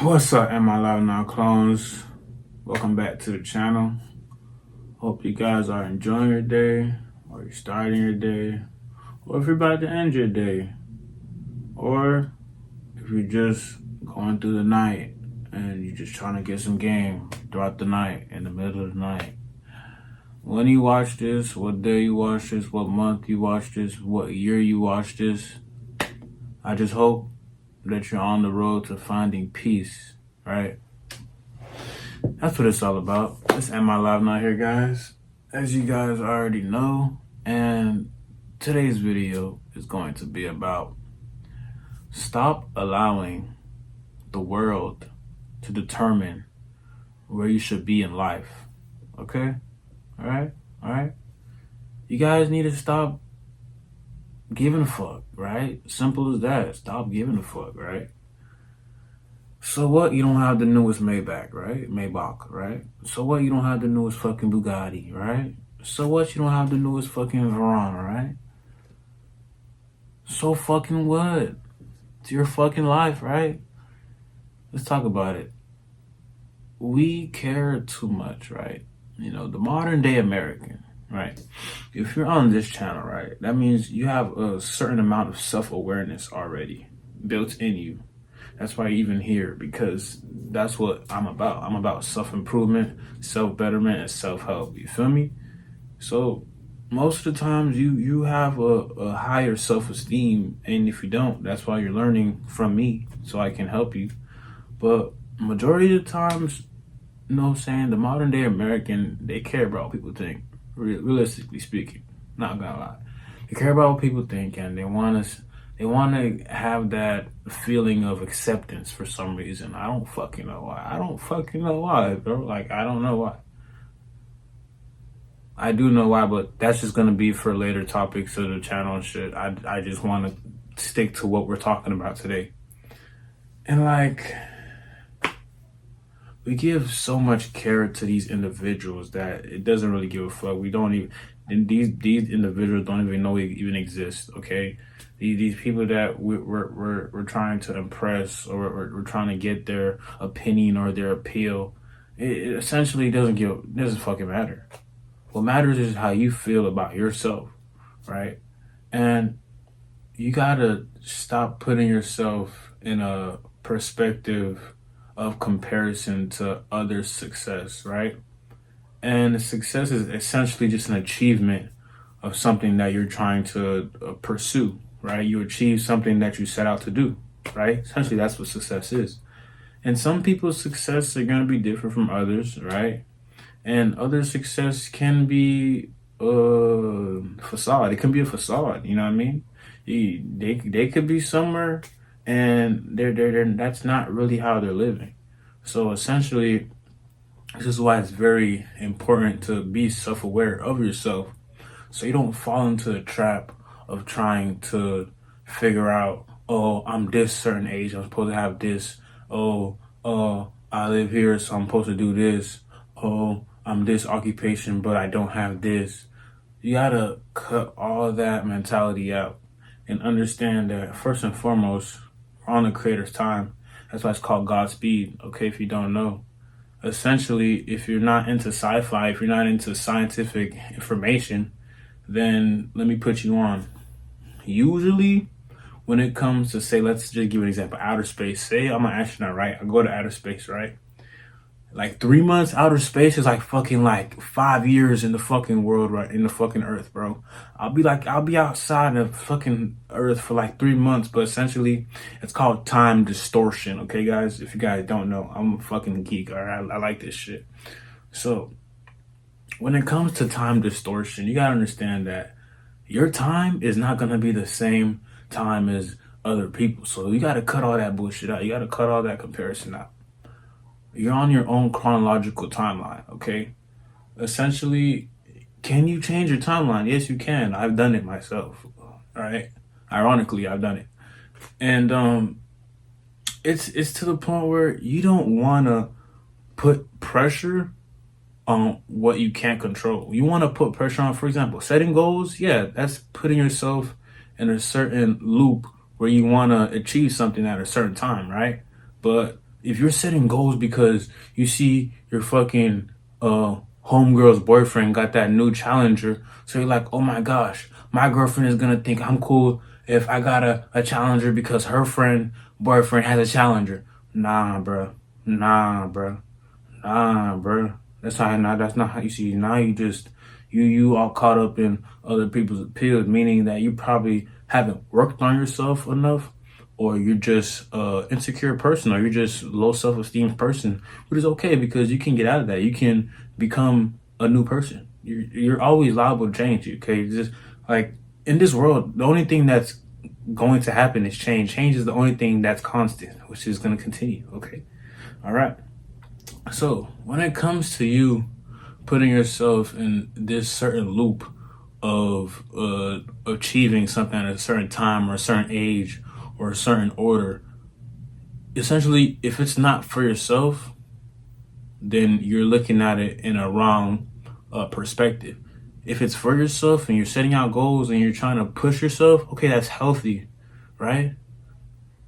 What's up, Am I Live Now clones? Welcome back to the channel. Hope you guys are enjoying your day, or you're starting your day, or if you're about to end your day, or if you're just going through the night and you're just trying to get some game throughout the night, in the middle of the night. When you watch this, what day you watch this, what month you watch this, what year you watch this, I just hope that you're on the road to finding peace, right? That's what it's all about. It's Am I Live Now here, guys. As you guys already know, and today's video is going to be about stop allowing the world to determine where you should be in life. Okay? All right? You guys need to stop giving a fuck, right? Simple as that. Stop giving a fuck, right? So what? You don't have the newest Maybach, right? So what? You don't have the newest fucking Bugatti, right? So what? You don't have the newest fucking Verona, right? So fucking what? It's your fucking life, right? Let's talk about it. We care too much, right? You know, the modern day American, right? If you're on this channel, right, that means you have a certain amount of self-awareness already built in you. That's why you're even here, because that's what I'm about. I'm about self-improvement, self-betterment, and self-help. You feel me? So most of the times you have a higher self-esteem, and if you don't, that's why you're learning from me, so I can help you. But majority of the times, you know what I'm saying, the modern day American, they care about what people think. Realistically speaking, not gonna lie, they care about what people think, and they want to have that feeling of acceptance for some reason. I don't fucking know why, bro. Like, I don't know why. I do know why, but that's just gonna be for later topics of the channel and shit. I just want to stick to what we're talking about today. And like, we give so much care to these individuals that it doesn't really give a fuck. We don't even, and these individuals don't even know we even exist. Okay, these people that we're trying to impress, or we're trying to get their opinion or their appeal. It essentially doesn't fucking matter. What matters is how you feel about yourself, right? And you gotta stop putting yourself in a perspective of comparison to others' success, right? And success is essentially just an achievement of something that you're trying to pursue, right? You achieve something that you set out to do, right? Essentially, that's what success is. And some people's success are going to be different from others, right? And other success can be a facade. It can be a facade, you know what I mean? They could be somewhere, and they're that's not really how they're living. So essentially, this is why it's very important to be self-aware of yourself, so you don't fall into the trap of trying to figure out, oh, I'm this certain age, I'm supposed to have this. Oh, I live here, so I'm supposed to do this. Oh, I'm this occupation, but I don't have this. You gotta cut all that mentality out and understand that first and foremost, we're on the creator's time. That's why it's called Godspeed, okay, if you don't know. Essentially, if you're not into sci-fi, if you're not into scientific information, then let me put you on. Usually, when it comes to, say, let's just give an example, outer space. Say I'm an astronaut, right? I go to outer space, right? Like 3 months outer space is like fucking like 5 years in the fucking world, right? In the fucking earth, bro. I'll be outside of fucking earth for like 3 months, but essentially it's called time distortion. Okay, guys, if you guys don't know, I'm a fucking geek. All right, I like this shit. So when it comes to time distortion, you gotta understand that your time is not gonna be the same time as other people. So you gotta cut all that bullshit out. You gotta cut all that comparison out. You're on your own chronological timeline, okay? Essentially, can you change your timeline? Yes, you can. I've done it myself, all right? Ironically, I've done it. And it's to the point where you don't want to put pressure on what you can't control. You want to put pressure on, for example, setting goals. Yeah, that's putting yourself in a certain loop where you want to achieve something at a certain time, right? But If you're setting goals because you see your fucking homegirl's boyfriend got that new Challenger, so you're like, oh my gosh, my girlfriend is gonna think I'm cool if I got a Challenger because her friend boyfriend has a Challenger. Nah, bro. Nah, bro. Nah, bro. That's not how you see. Now you just you all caught up in other people's appeals, meaning that you probably haven't worked on yourself enough, or you're just insecure person, or you're just low self esteem person, which is okay because you can get out of that. You can become a new person. You're always liable to change. Okay, just like in this world, the only thing that's going to happen is change. Change is the only thing that's constant, which is going to continue. Okay, all right. So when it comes to you putting yourself in this certain loop of achieving something at a certain time or a certain age or a certain order, essentially, if it's not for yourself, then you're looking at it in a wrong perspective. If it's for yourself and you're setting out goals and you're trying to push yourself, okay, that's healthy, right?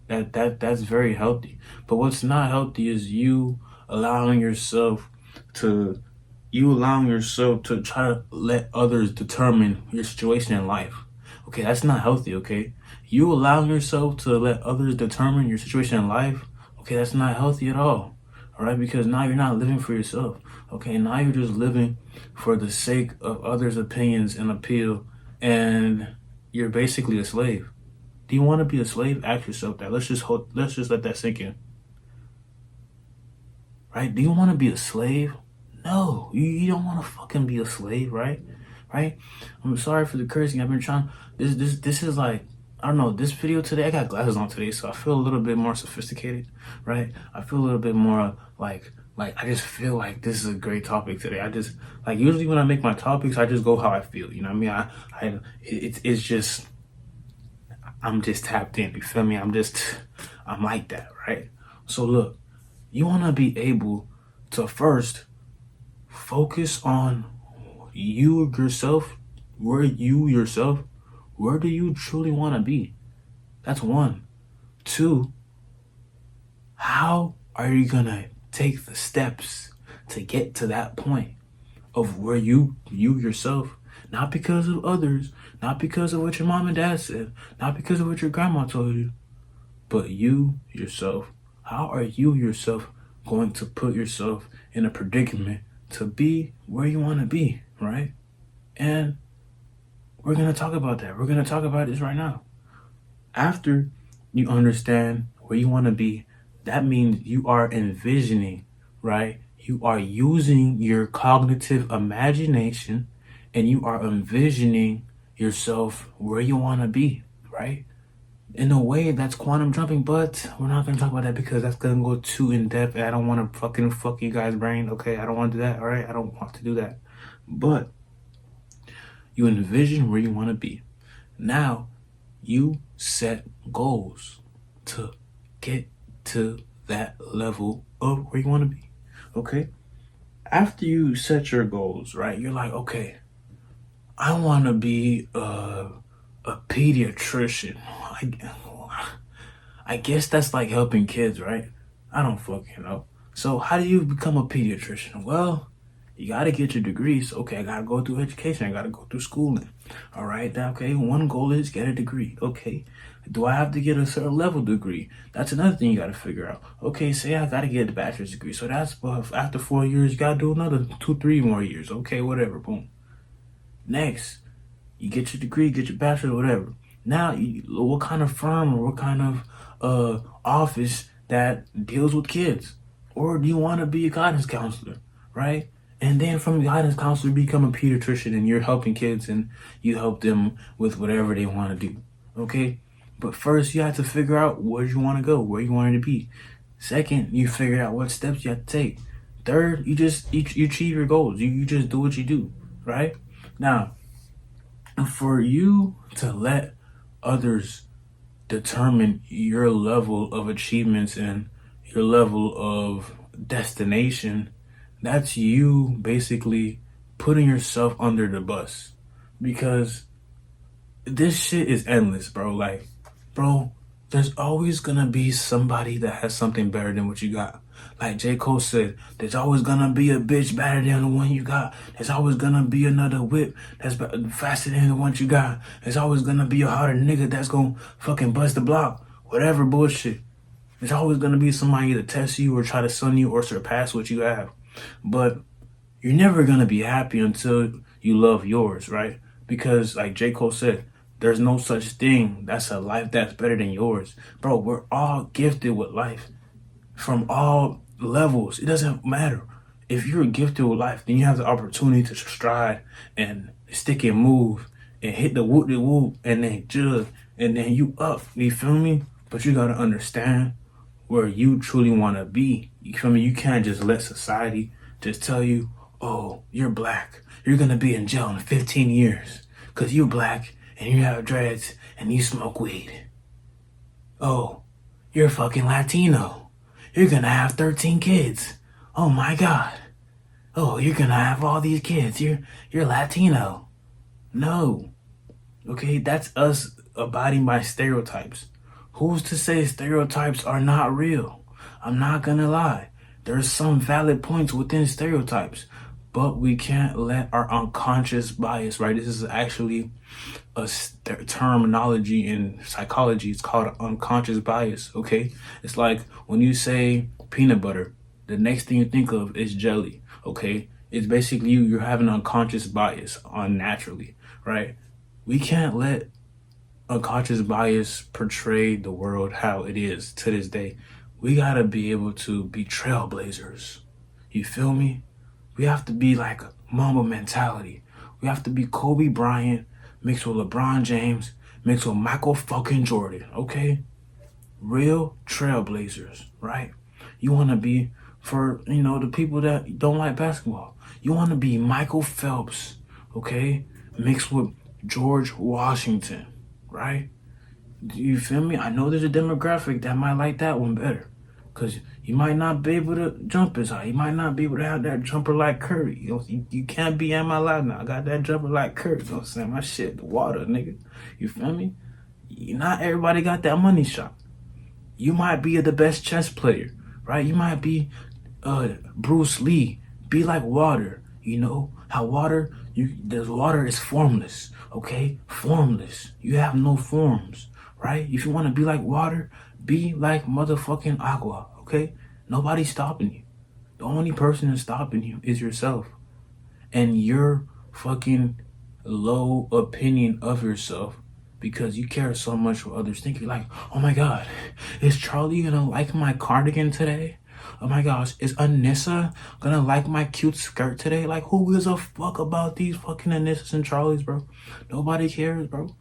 That's very healthy. But what's not healthy is allowing yourself to allowing yourself to try to let others determine your situation in life. Okay, that's not healthy, okay? You allowing yourself to let others determine your situation in life, okay, that's not healthy at all. All right, because now you're not living for yourself. Okay, now you're just living for the sake of others' opinions and appeal, and you're basically a slave. Do you want to be a slave? Ask yourself that. Let's just let that sink in. Right? Do you want to be a slave? No, you don't want to fucking be a slave, right? Right? I'm sorry for the cursing. I've been trying. This is like, I don't know. This video today, I got glasses on today, so I feel a little bit more sophisticated, right? I feel a little bit more like I just feel like this is a great topic today. I just like usually when I make my topics, I just go how I feel. You know what I mean? It's just I'm just tapped in. You feel me? I'm like that, right? So look, you want to be able to first focus on you yourself, where do you truly want to be? That's one. Two, how are you gonna take the steps to get to that point of where you yourself, not because of others, not because of what your mom and dad said, not because of what your grandma told you, but you yourself. How are you yourself going to put yourself in a predicament to be where you want to be, right? And we're going to talk about that. We're going to talk about this right now. After you understand where you want to be, that means you are envisioning, right? You are using your cognitive imagination and you are envisioning yourself where you want to be, right? In a way, that's quantum jumping, but we're not going to talk about that because that's going to go too in depth. And I don't want to fucking fuck you guys' brain, okay? I don't want to do that, all right? I don't want to do that. But you envision where you want to be. Now, you set goals to get to that level of where you want to be, okay? After you set your goals, right, you're like, okay, I want to be a pediatrician. I guess that's like helping kids, right? I don't fucking know. So how do you become a pediatrician? Well, you gotta get your degrees. Okay, I gotta go through education. I gotta go through schooling. All right, now, okay, one goal is get a degree. Okay, do I have to get a certain level degree? That's another thing you gotta figure out. Okay, say I gotta get a bachelor's degree. So that's after 4 years, you gotta do another 2, 3 more years. Okay, whatever, boom. Next, you get your degree, get your bachelor, whatever. Now, what kind of firm or what kind of office that deals with kids? Or do you want to be a guidance counselor, right? And then from guidance counselor, become a pediatrician and you're helping kids and you help them with whatever they want to do, okay? But first, you have to figure out where you want to go, where you want to be. Second, you figure out what steps you have to take. Third, you achieve your goals. You just do what you do, right? Now, for you to let others determine your level of achievements and your level of destination, that's you basically putting yourself under the bus. Because this shit is endless, bro. Like, bro, There's always gonna be somebody that has something better than what you got. Like J. Cole said, there's always gonna be a bitch better than the one you got. There's always gonna be another whip that's faster than the one you got. There's always gonna be a harder nigga that's gonna fucking bust the block. Whatever bullshit. There's always gonna be somebody to test you or try to sun you or surpass what you have. But you're never gonna be happy until you love yours, right? Because like J. Cole said, there's no such thing that's a life that's better than yours. Bro, we're all gifted with life from all levels. It doesn't matter. If you're gifted with life, then you have the opportunity to stride and stick and move and hit the whoop de whoop and then jug and then you up. You feel me? But you gotta understand where you truly wanna be. You feel me? You can't just let society just tell you, oh, you're black. You're gonna be in jail in 15 years because you're black and you have dreads and you smoke weed. Oh, you're fucking Latino. You're gonna have 13 kids. Oh my God. Oh, you're gonna have all these kids. You're Latino. No. Okay, that's us abiding by stereotypes. Who's to say stereotypes are not real? I'm not gonna lie. There's some valid points within stereotypes, but we can't let our unconscious bias, right? This is actually a terminology in psychology. It's called unconscious bias, okay? It's like when you say peanut butter, the next thing you think of is jelly, okay? It's basically you're having unconscious bias unnaturally, right? We can't let unconscious bias portray the world how it is to this day. We gotta be able to be trailblazers. You feel me? We have to be like a Mamba mentality. We have to be Kobe Bryant mixed with LeBron James mixed with Michael fucking Jordan, okay? Real trailblazers, right? You want to be for, the people that don't like basketball. You want to be Michael Phelps, okay? Mixed with George Washington, right? Do you feel me? I know there's a demographic that might like that one better. Because you might not be able to jump as high. You might not be able to have that jumper like Curry. You can't be in my life now. I got that jumper like Curry. You know what I'm saying? My shit, the water, nigga. You feel me? Not everybody got that money shot. You might be the best chess player, right? You might be Bruce Lee. Be like water. You know how water is formless, okay? Formless. You have no forms, right? If you want to be like water, be like motherfucking agua, okay? Nobody's stopping you. The only person that's stopping you is yourself. And your fucking low opinion of yourself because you care so much what others think. You're like, oh my God, is Charlie gonna like my cardigan today? Oh my gosh, is Anissa gonna like my cute skirt today? Like, who gives a fuck about these fucking Anissas and Charlies, bro? Nobody cares, bro.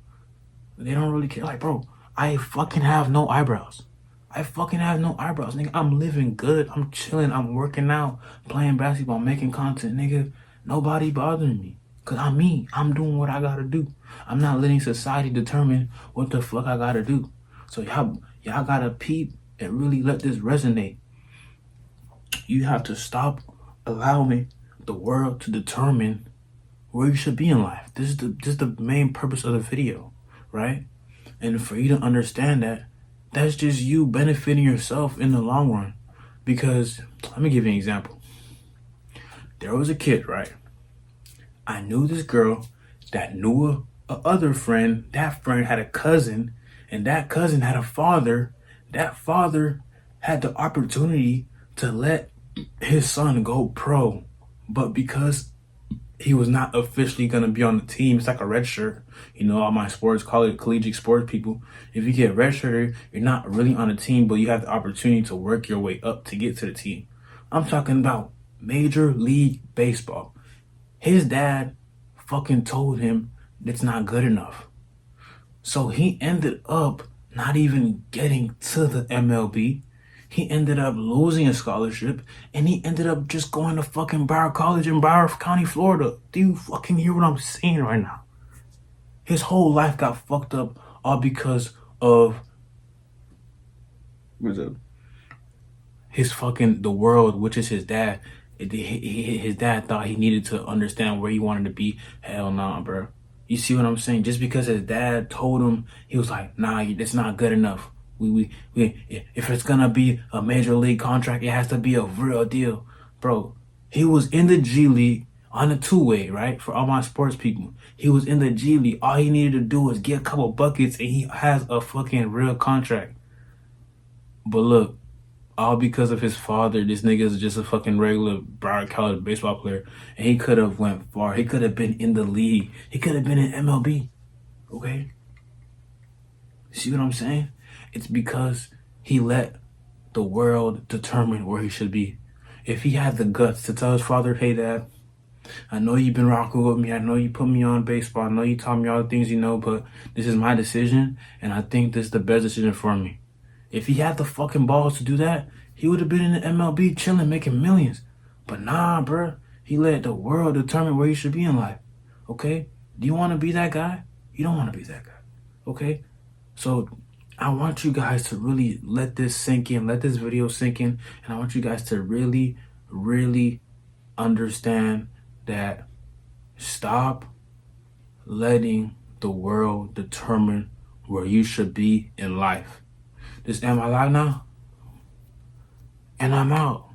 They don't really care. Like, bro, I fucking have no eyebrows. Nigga. I'm living good. I'm chilling. I'm working out, playing basketball, making content, nigga. Nobody bothering me. Cause I'm me. I'm doing what I gotta do. I'm not letting society determine what the fuck I gotta do. So y'all gotta peep and really let this resonate. You have to stop allowing the world to determine where you should be in life. This is the main purpose of the video, right? And for you to understand that, that's just you benefiting yourself in the long run. Because, let me give you an example. There was a kid, right? I knew this girl that knew a other friend. That friend had a cousin, and that cousin had a father. That father had the opportunity to let his son go pro. But because he was not officially going to be on the team, it's like a red shirt. All my sports, collegiate sports people, if you get redshirted, you're not really on a team, but you have the opportunity to work your way up to get to the team. I'm talking about Major League Baseball. His dad fucking told him it's not good enough. So he ended up not even getting to the MLB. He ended up losing a scholarship, and he ended up just going to fucking Broward College in Broward County, Florida. Do you fucking hear what I'm saying right now? His whole life got fucked up all because of the world, which is his dad. His dad thought he needed to understand where he wanted to be. Hell nah, bro. You see what I'm saying? Just because his dad told him, he was like, nah, it's not good enough. if it's gonna be a major league contract, it has to be a real deal, bro. He was in the G League on a two-way, right? For all my sports people, he was in the G League. All he needed to do was get a couple buckets, and he has a fucking real contract. But look, all because of his father, this nigga is just a fucking regular Broward College baseball player, and he could have went far. He could have been in the league. He could have been in MLB. Okay, see what I'm saying? It's because he let the world determine where he should be. If he had the guts to tell his father, "Hey, Dad, I know you've been rocking with me. I know you put me on baseball. I know you taught me all the things you know, but this is my decision, and I think this is the best decision for me." If he had the fucking balls to do that, he would have been in the MLB chilling, making millions. But nah, bruh. He let the world determine where he should be in life. Okay? Do you want to be that guy? You don't want to be that guy. Okay? So I want you guys to really let this sink in, let this video sink in, and I want you guys to really, really understand that stop letting the world determine where you should be in life. This am I live now? And I'm out.